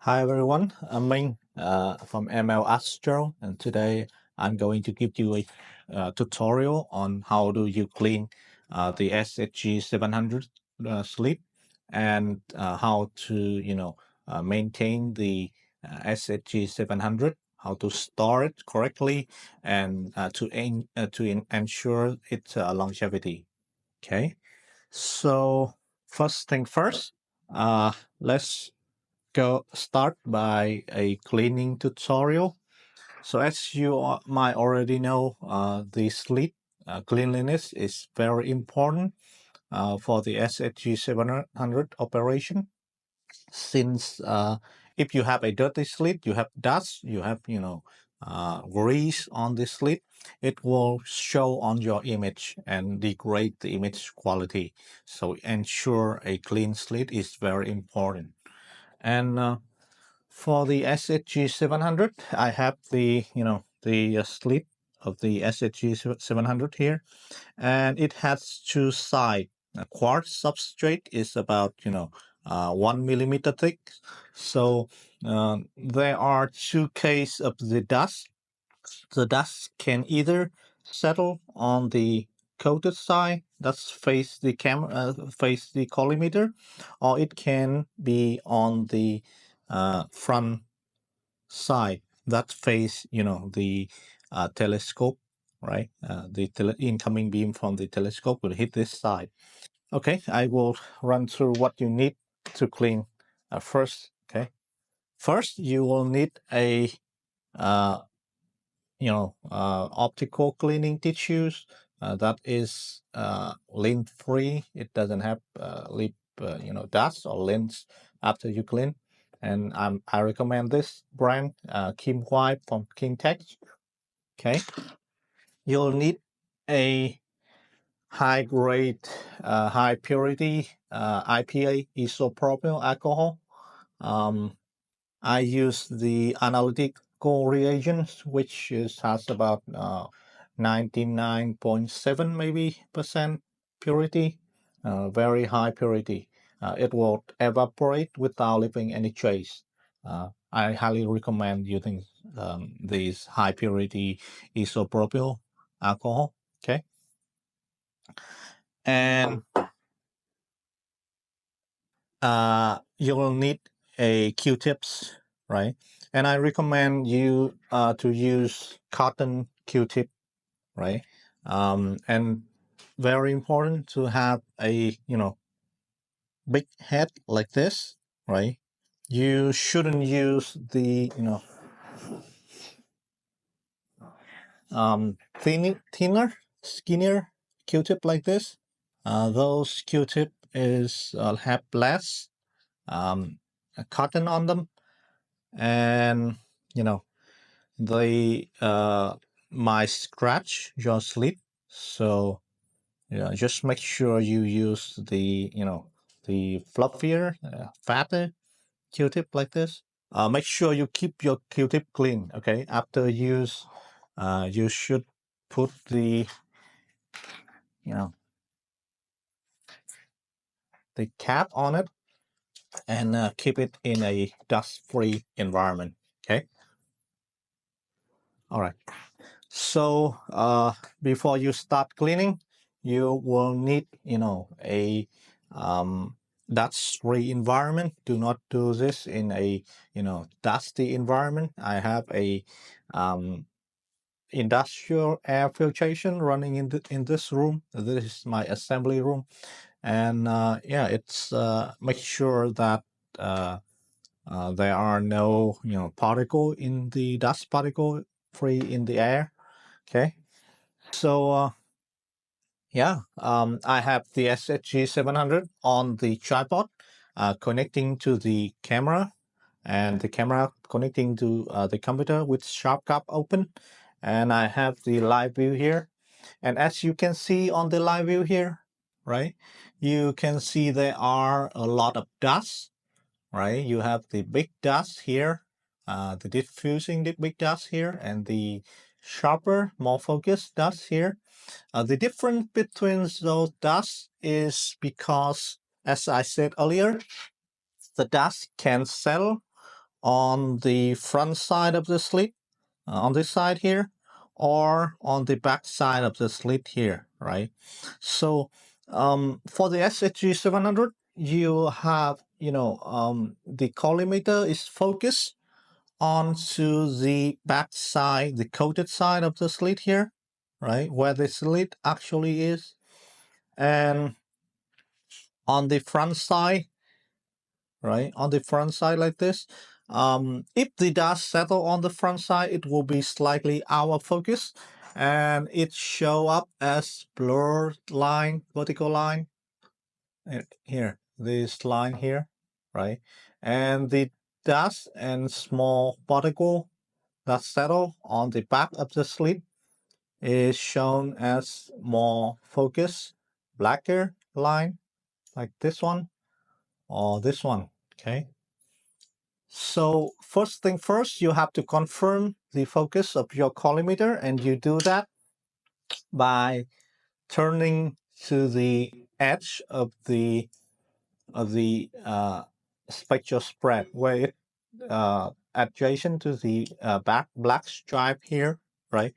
Hi everyone, I'm Minh from MLAstro, and today I'm going to give you a tutorial on how do you clean the SHG 700 slit and how to maintain the SHG 700, how to store it correctly, and to ensure its longevity. Okay, so first thing first, let's go start by a cleaning tutorial. So as you might already know, the slit cleanliness is very important for the SHG 700 operation. Since if you have a dirty slit, you have dust, you have grease on the slit, it will show on your image and degrade the image quality. So ensure a clean slit is very important. And for the SHG 700, I have the slit of the SHG 700 here, and it has two sides. A quartz substrate is about 1 millimeter thick. So there are two cases of the dust. The dust can either settle on the coated side, that's face the camera, face the collimator, or it can be on the front side that face the telescope, right? The incoming beam from the telescope will hit this side. Okay, I will run through what you need to clean first. Okay, first you will need a uh, optical cleaning tissues that is lint free. It doesn't have lip dust or lint after you clean. And I recommend this brand, Kim White from King Tech. Okay, you'll need a high grade, high purity IPA isopropyl alcohol. Um, I use the analytical reagents, which has about 99.7 maybe percent purity, very high purity. It will evaporate without leaving any trace. I highly recommend using these high purity isopropyl alcohol. Okay, and you will need a Q-tips, right? And I recommend you to use cotton Q-tip, right? And very important to have a big head like this, right? You shouldn't use the thinner, skinnier Q-tip like this. Those Q-tip is have less um, cotton on them, and they might scratch your slit. So just make sure you use the fluffier, fatter Q-tip like this. Make sure you keep your Q-tip clean. Okay, after use, you should put the you know the cap on it and keep it in a dust-free environment. Okay. All right. So before you start cleaning, you will need, a dust-free environment. Do not do this in a, dusty environment. I have a industrial air filtration running in this room. This is my assembly room, and yeah, it's make sure that there are no, particle in the dust particle free in the air. Okay. So yeah, I have the SHG 700 on the tripod, connecting to the camera, and the camera connecting to the computer with sharp cap open. And I have the live view here. And as you can see on the live view here, right, you can see there are a lot of dust, right? You have the big dust here, the diffusing the big dust here, and the sharper, more focused dust here. The difference between those dusts is because, as I said earlier, the dust can settle on the front side of the slit, on this side here, or on the back side of the slit here, right? So for the SHG 700, you have, the collimator is focused onto the back side, the coated side of the slit here, right, where the slit actually is. And on the front side, right, on the front side like this, if the dust settle on the front side, it will be slightly out of focus, and it show up as blurred line, vertical line here, this line here, right? And the dust and small particle that settle on the back of the slit is shown as more focused, blacker line, like this one or this one, okay? So first thing first, you have to confirm the focus of your collimator, and you do that by turning to the edge of the spectral spread, where it adjacent to the back black stripe here, right?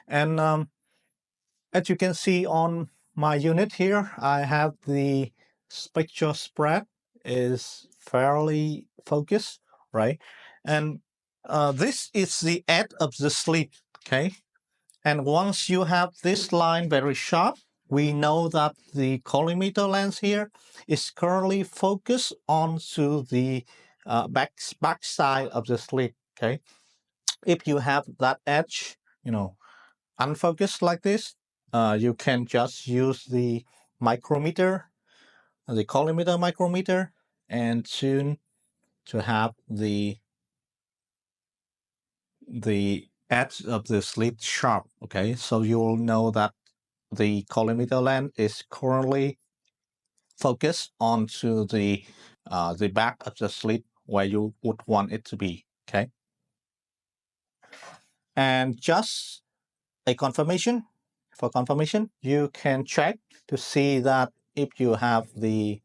And as you can see on my unit here, I have the spectral spread is fairly focused, right? And this is the edge of the slit, okay? And once you have this line very sharp, we know that the collimator lens here is currently focused onto the back side of the slit, okay? If you have that edge, unfocused like this, you can just use the micrometer, the collimator micrometer, and tune to have the edge of the slit sharp. Okay, so you'll know that the collimator lens is currently focused onto the back of the slit where you would want it to be. Okay, and just a confirmation. For confirmation, you can check to see that if you have the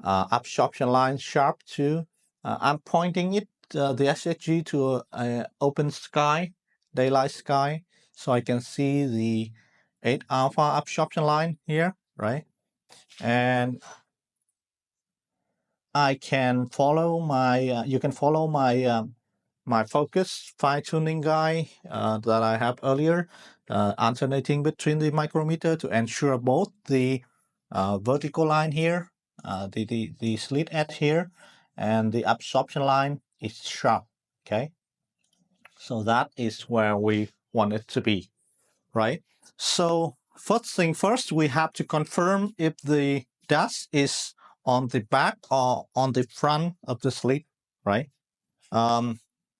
absorption line sharp too. I'm pointing it, the SHG, to a open sky, daylight sky, so I can see the 8 alpha absorption line here, right? And I can follow my, you can follow my my focus fine tuning guide that I have earlier, alternating between the micrometer to ensure both the vertical line here, the slit edge here, and the absorption line is sharp. Okay, so that is where we want it to be, right? So first thing first, we have to confirm if the dust is on the back or on the front of the slit, right?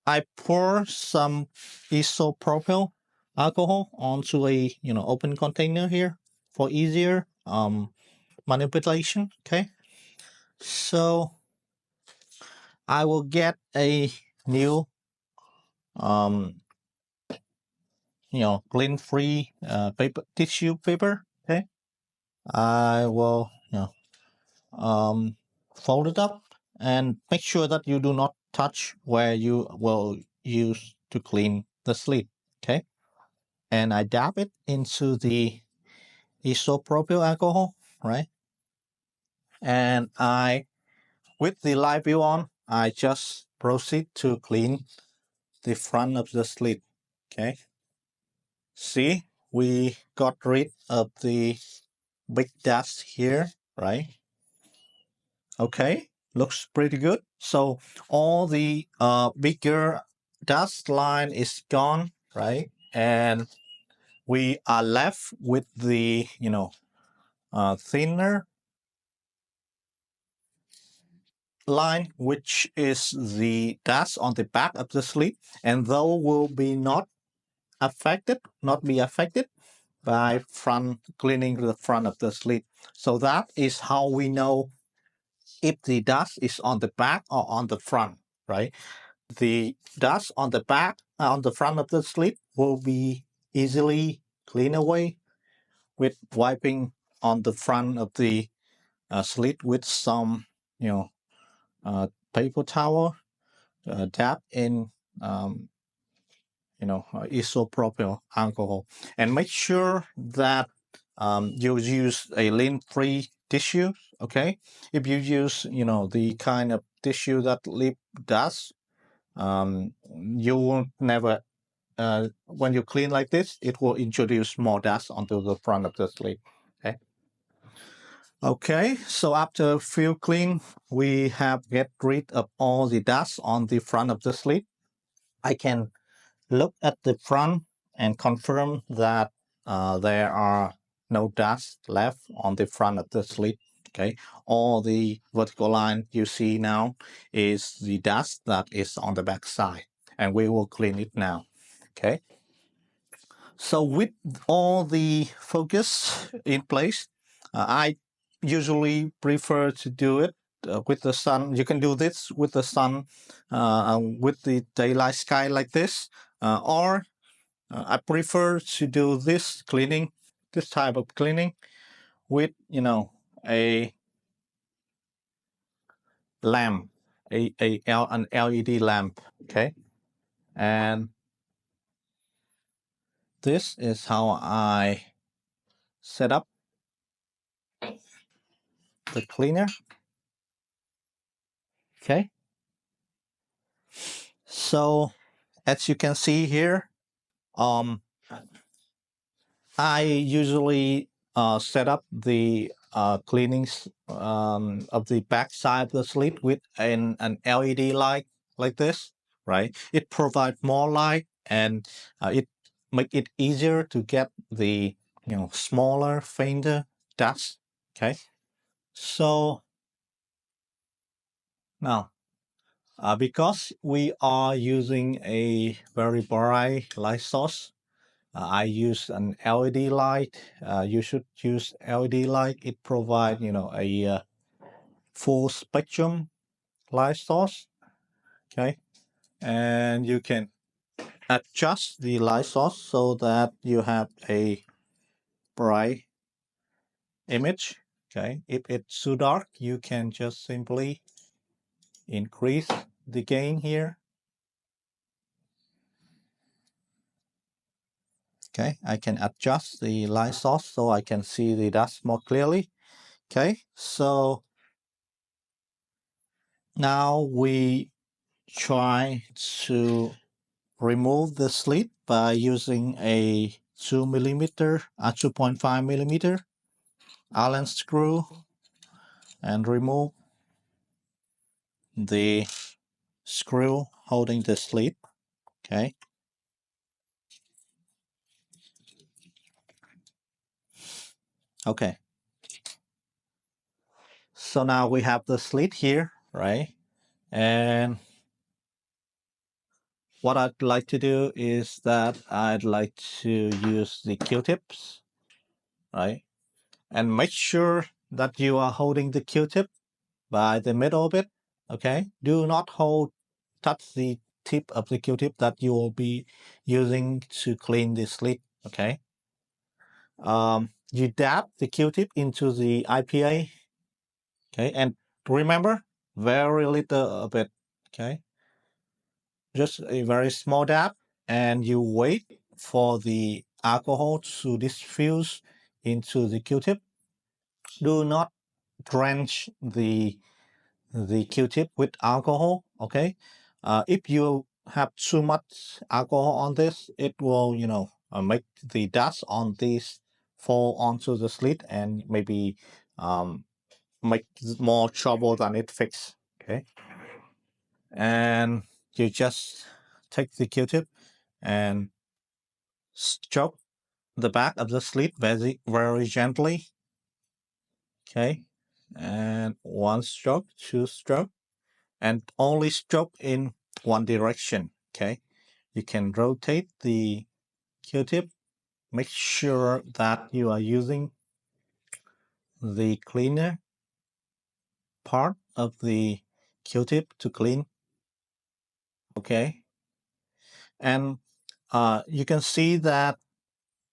I pour some isopropyl alcohol onto a open container here for easier manipulation. Okay, so I will get a new gluten free paper, tissue paper. Okay, I will fold it up and make sure that you do not touch where you will use to clean the slit. Okay, and I dab it into the isopropyl alcohol, right? And with the live view on, I just proceed to clean the front of the slit. Okay, see, we got rid of the big dust here, right? Okay, looks pretty good. So all the bigger dust line is gone, right? And we are left with the thinner line, which is the dust on the back of the slit, and though will be not be affected by front cleaning the front of the slit. So that is how we know if the dust is on the back or on the front, right? The dust on the back, on the front of the slit will be easily cleaned away with wiping on the front of the slit with some, paper towel, dab in isopropyl alcohol, and make sure that you use a lint-free tissue. Okay, if you use the kind of tissue that leave dust, you will never when you clean like this, it will introduce more dust onto the front of the slit. Okay. Okay, so after field clean, we have get rid of all the dust on the front of the slit. I can look at the front and confirm that there are no dust left on the front of the slit. Okay, all the vertical line you see now is the dust that is on the back side, and we will clean it now. Okay, so with all the focus in place, I usually prefer to do it with the sun. You can do this with the sun, with the daylight sky like this, or I prefer to do this cleaning, this type of cleaning, with a lamp, an LED lamp. Okay, and this is how I set up the cleaner. Okay, so as you can see here, I usually set up the cleanings of the back side of the slit with an LED light like this, right? It provides more light, and it make it easier to get the smaller, fainter dust. Okay, so now because we are using a very bright light source, I use an LED light. You should use LED light. It provides, a full spectrum light source. Okay, and you can adjust the light source so that you have a bright image. Okay, if it's too dark, you can just simply increase the gain here. Okay, I can adjust the light source so I can see the dust more clearly. Okay, so now we try to remove the slit by using a 2.5 millimeter Allen screw, and remove the screw holding the slit. Okay. Okay. So now we have the slit here, right? And what I'd like to do is that I'd like to use the Q-tips, right? And make sure that you are holding the Q-tip by the middle of it. Okay, do not touch the tip of the Q-tip that you will be using to clean the slit. Okay, you dab the Q-tip into the IPA. Okay, and remember, very little of it. Okay, just a very small dab, and you wait for the alcohol to diffuse into the Q-tip. Do not drench the Q-tip with alcohol. Okay, if you have too much alcohol on this, it will make the dust on this fall onto the slit and maybe make more trouble than it fixes. Okay, and you just take the Q-tip and stroke the back of the slit very gently. Okay, and one stroke, two stroke, and only stroke in one direction. Okay, you can rotate the Q-tip. Make sure that you are using the cleaner part of the Q-tip to clean. Okay, and you can see that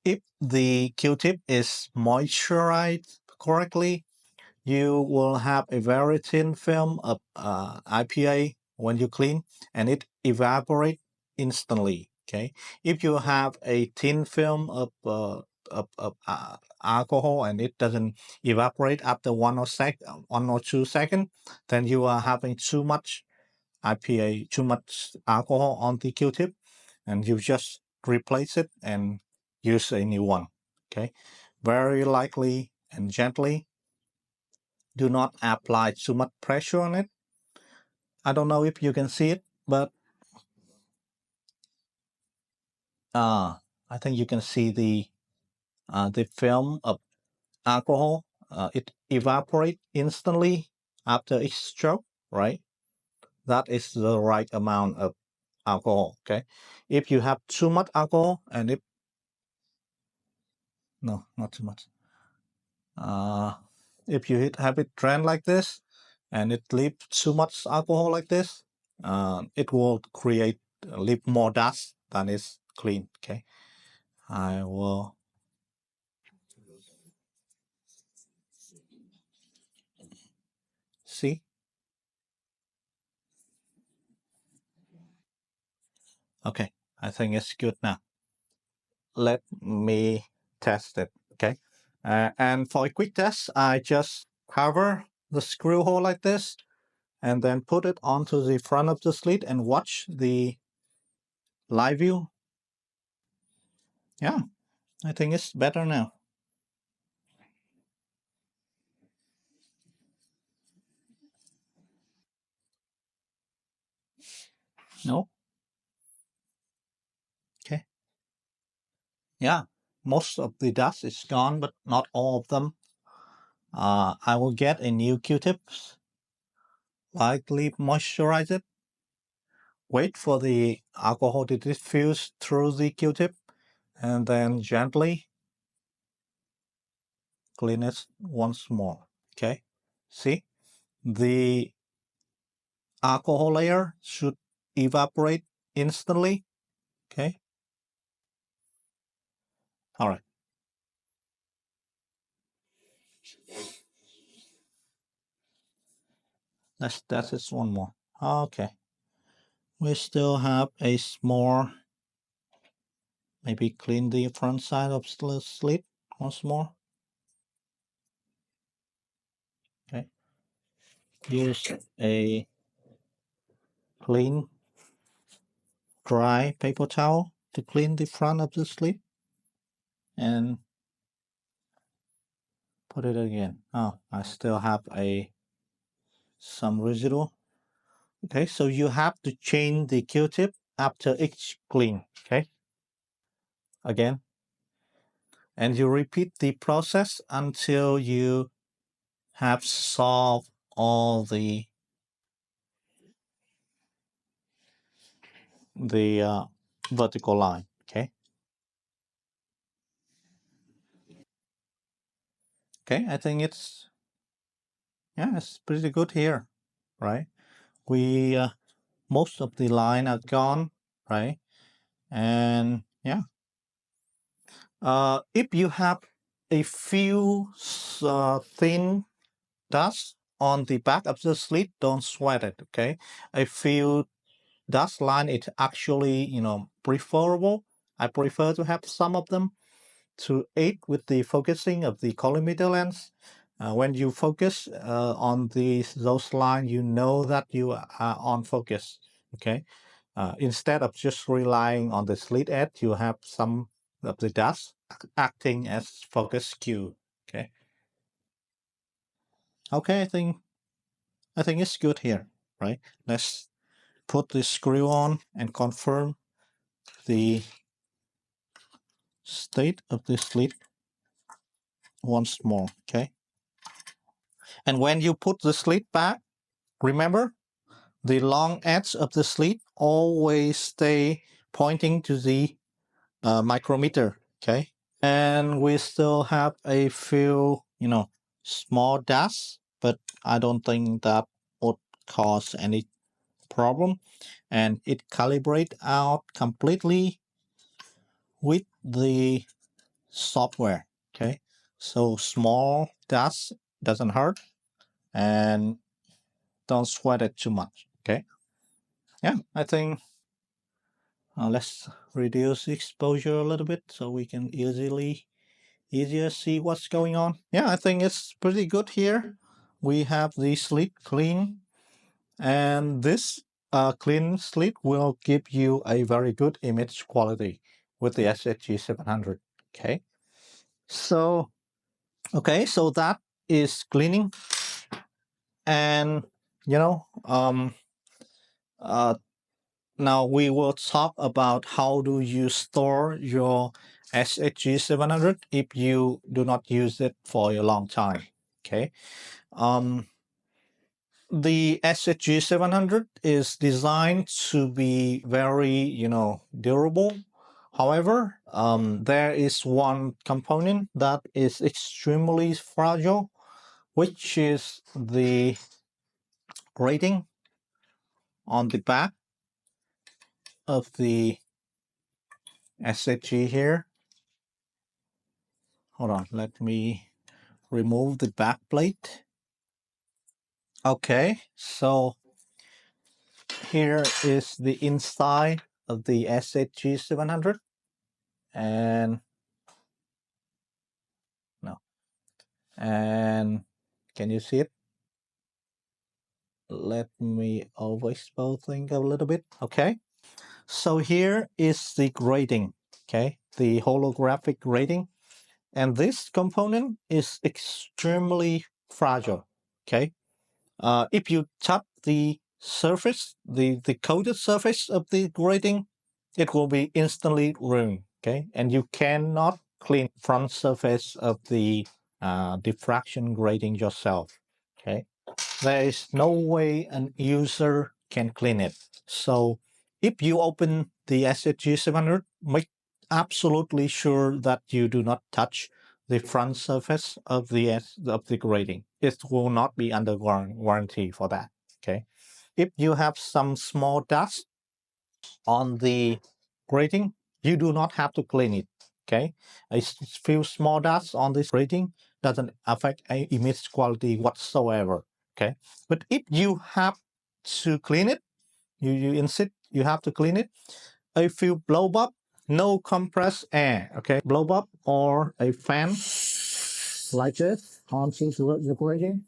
if the Q-tip is moisturized correctly, you will have a very thin film of IPA when you clean, and it evaporates instantly. Okay, if you have a thin film of alcohol and it doesn't evaporate after 1 or 2 seconds, then you are having too much IPA, too much alcohol on the Q-tip, and you just replace it and use a new one. Okay, very lightly and gently. Do not apply too much pressure on it. I don't know if you can see it, but I think you can see the film of alcohol. It evaporates instantly after each stroke, right? That is the right amount of alcohol. Okay, if you have too much alcohol, and if no, not too much. If you have it drain like this, and it leaves too much alcohol like this, it will leave more dust than is clean. Okay, I will see. Okay, I think it's good now. Let me test it. Okay, and for a quick test, I just cover the screw hole like this, and then put it onto the front of the slit and watch the live view. Yeah, I think it's better now. No? Okay. Yeah, most of the dust is gone, but not all of them. I will get a new Q-tips, lightly moisturize it, wait for the alcohol to diffuse through the Q-tip, and then gently clean it once more. Okay, see, the alcohol layer should evaporate instantly. Okay, all right. That's just one more. Okay, we still have a small. Maybe clean the front side of the slit once more. Okay, use a clean, dry paper towel to clean the front of the slit and put it again. Oh, I still have some residual. Okay, so you have to change the Q-tip after each clean. Okay, again, and you repeat the process until you have solved all the vertical line. Okay. Okay, I think it's pretty good here, right? We most of the line are gone, right? And yeah, if you have a few thin dust on the back of the slit, don't sweat it. Okay, a few dust line is actually preferable. I prefer to have some of them to aid with the focusing of the collimator lens. When you focus on those lines, you know that you are on focus. Okay, instead of just relying on the slit edge, you have some of the dust acting as focus cue. Okay. Okay, I think it's good here, right? Let's put the screw on and confirm the state of the slit once more. Okay. And when you put the slit back, remember the long edge of the slit always stay pointing to the micrometer. Okay. And we still have a few, small dust, but I don't think that would cause any problem. And it calibrate out completely with the software. Okay. So small dust doesn't hurt, and don't sweat it too much. Okay. yeah, I think let's reduce exposure a little bit so we can easier see what's going on. Yeah, I think it's pretty good here. We have the slit clean, and this clean slit will give you a very good image quality with the SHG 700. Okay, so so that is cleaning, and you know, uh, now we will talk about how do you store your SHG 700 if you do not use it for a long time. Okay. Um, the SHG 700 is designed to be very, durable. However, there is one component that is extremely fragile, which is the grating on the back of the SHG here. Hold on, let me remove the back plate. Okay, so here is the inside of the SHG 700, and no, and can you see it? Let me overexpose things a little bit. Okay, so here is the grating. Okay, the holographic grating, and this component is extremely fragile. Okay, if you tap the surface, the coated surface of the grating, it will be instantly ruined. Okay, and you cannot clean front surface of the diffraction grating yourself. Okay, there is no way an user can clean it. So if you open the SHG 700, make absolutely sure that you do not touch the front surface of the grating. It will not be under warranty for that. Okay. If you have some small dust on the grating, you do not have to clean it. Okay. A few small dust on this grating doesn't affect image quality whatsoever. Okay. But if you have to clean it, you insist you have to clean it, a few blow up, no compressed air, okay, blow up or a fan like this onto the grating.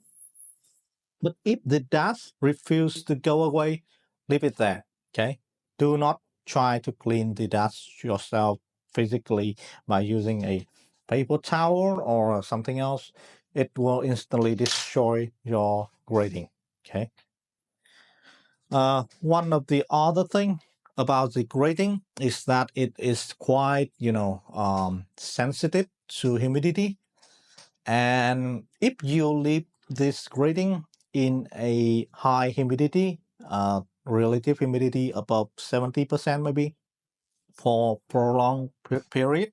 But if the dust refuses to go away, leave it there, okay? Do not try to clean the dust yourself physically by using a paper towel or something else. It will instantly destroy your grating, okay? One of the other thing about the grating is that it is quite, sensitive to humidity. And if you leave this grating in a high humidity, relative humidity above 70% maybe, for prolonged period,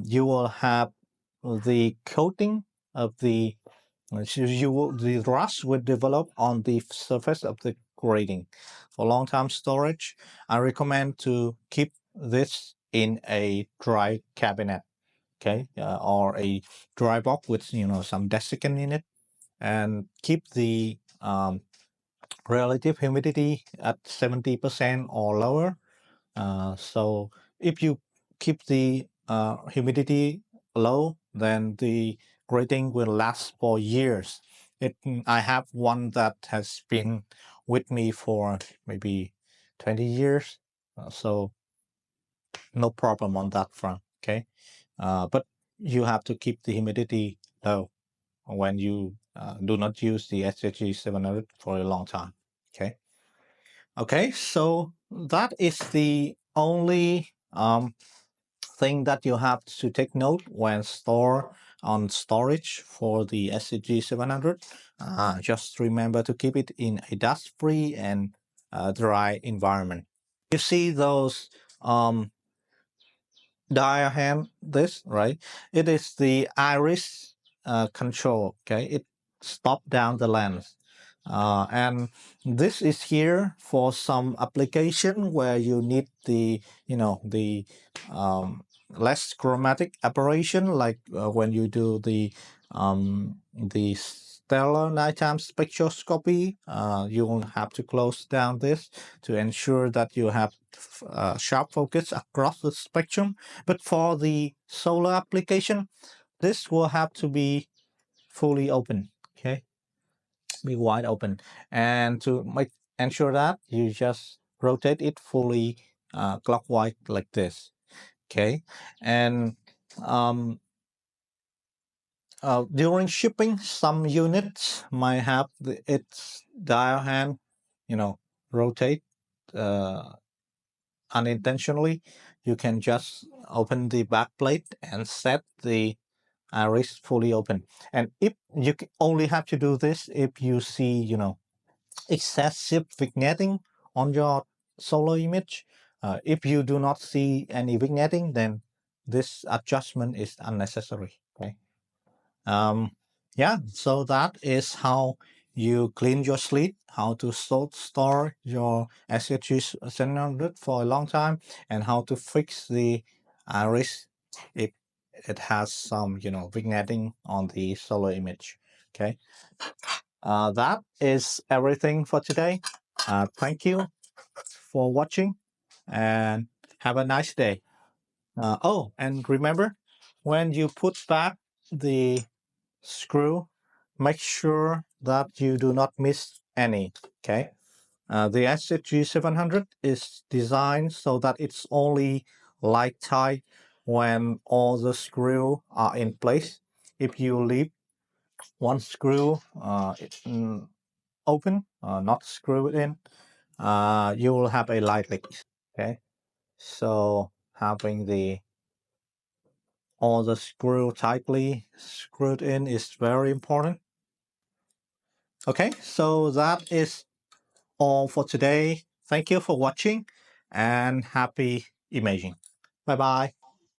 you will have the coating of the the rust will develop on the surface of the grating. For long-term storage, I recommend to keep this in a dry cabinet, okay, or a dry box with some desiccant in it, and keep the relative humidity at 70% or lower. So if you keep the humidity low, then the grating will last for years. I have one that has been with me for maybe 20 years, so no problem on that front. Okay, but you have to keep the humidity low when you do not use the SHG 700 for a long time. Okay. Okay, so that is the only thing that you have to take note when store on storage for the SCG 700. Just remember to keep it in a dust-free and dry environment. You see those diagram, this, right? It is the iris control, okay? It stop down the lens. And this is here for some application where you need the, the less chromatic aberration, like when you do the stellar nighttime spectroscopy, you will have to close down this to ensure that you have sharp focus across the spectrum. But for the solar application, this will have to be fully open, okay? Be wide open. And to make ensure that, you just rotate it fully clockwise like this, okay? And during shipping, some units might have its dial hand, rotate uh, unintentionally. You can just open the back plate and set the iris fully open. And if you only have to do this if you see, excessive vignetting on your solar image. If you do not see any vignetting, then this adjustment is unnecessary. Okay. Yeah, so that is how you clean your slit, how to store your SHG 700 for a long time, and how to fix the iris if it has some, vignetting on the solar image. Okay, that is everything for today. Thank you for watching and have a nice day. Oh, and remember, when you put back the screw, make sure that you do not miss any, okay? The SHG 700 is designed so that it's only light tight when all the screws are in place. If you leave one screw open, not screwed in, you will have a light leak, okay? So having all the screw tightly screwed in is very important. Okay, so that is all for today. Thank you for watching and happy imaging. Bye bye.